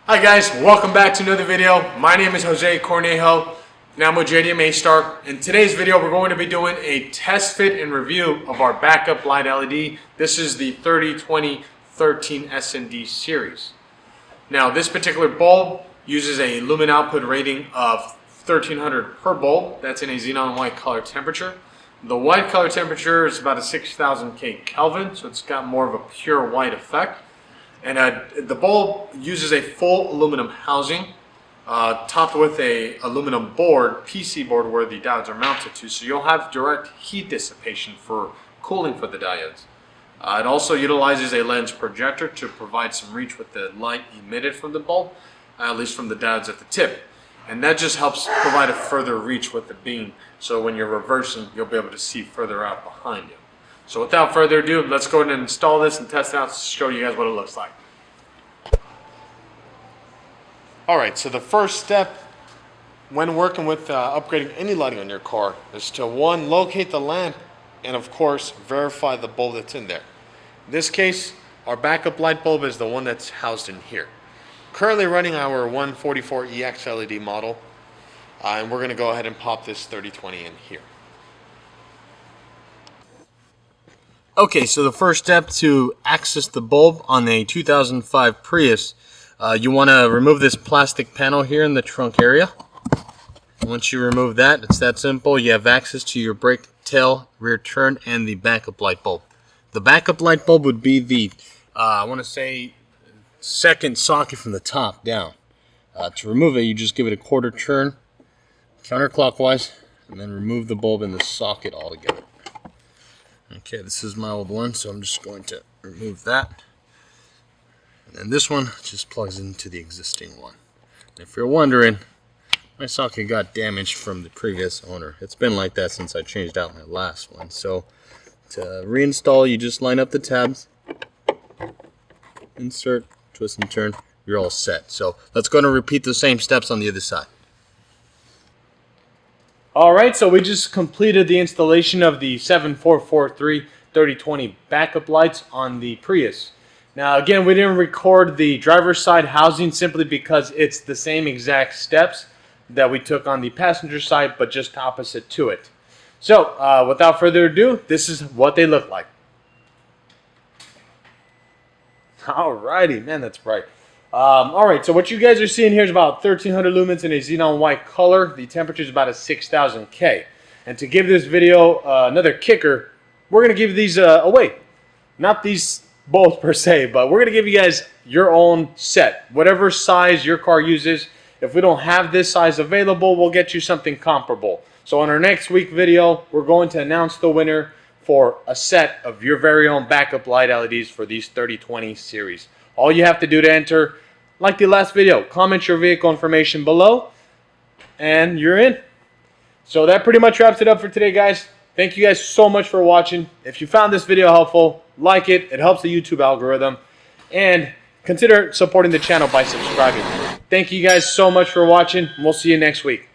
Hi guys, welcome back to another video. My name is Jose Cornejo and I'm with JDM A-Star. In today's video we're going to be doing a test fit and review of our backup light LED. This is the 302013 S&D series. Now this particular bulb uses a lumen output rating of 1300 per bulb. That's in a xenon white color temperature. The white color temperature is about a 6000 Kelvin, so it's got more of a pure white effect. And the bulb uses a full aluminum housing topped with a aluminum board, PC board, where the diodes are mounted to. So you'll have direct heat dissipation for cooling for the diodes. It also utilizes a lens projector to provide some reach with the light emitted from the bulb, at least from the diodes at the tip. And that just helps provide a further reach with the beam. So when you're reversing, you'll be able to see further out behind you. So without further ado, let's go ahead and install this and test it out to show you guys what it looks like. Alright, so the first step when working with upgrading any lighting on your car is to one, locate the lamp, and of course verify the bulb that's in there. In this case, our backup light bulb is the one that's housed in here. Currently running our 144EX LED model, and we're going to go ahead and pop this 3020 in here. Okay, so the first step to access the bulb on a 2005 Prius, you want to remove this plastic panel here in the trunk area. Once you remove that, it's that simple. You have access to your brake, tail, rear turn, and the backup light bulb. The backup light bulb would be the, I want to say, second socket from the top down. To remove it, you just give it a quarter turn counterclockwise, and then remove the bulb in the socket altogether. Okay, this is my old one, so I'm just going to remove that. And then this one just plugs into the existing one. And if you're wondering, my socket got damaged from the previous owner. It's been like that since I changed out my last one. So to reinstall, you just line up the tabs, insert, twist and turn, you're all set. So let's go and repeat the same steps on the other side. Alright, so we just completed the installation of the 7443 3020 backup lights on the Prius. Now again, we didn't record the driver's side housing simply because it's the same exact steps that we took on the passenger side, but just opposite to it. So without further ado, this is what they look like. Alrighty, man, that's bright. Alright, so what you guys are seeing here is about 1300 lumens in a xenon white color. The temperature is about a 6000 K. And to give this video another kicker, we're going to give these away. Not these bulbs per se, but we're going to give you guys your own set. Whatever size your car uses. If we don't have this size available, we'll get you something comparable. So in our next week video, we're going to announce the winner for a set of your very own backup light LEDs for these 3020 series. All you have to do to enter, like the last video, comment your vehicle information below, and you're in. So that pretty much wraps it up for today, guys. Thank you guys so much for watching. If you found this video helpful, like it. It helps the YouTube algorithm. And consider supporting the channel by subscribing. Thank you guys so much for watching. We'll see you next week.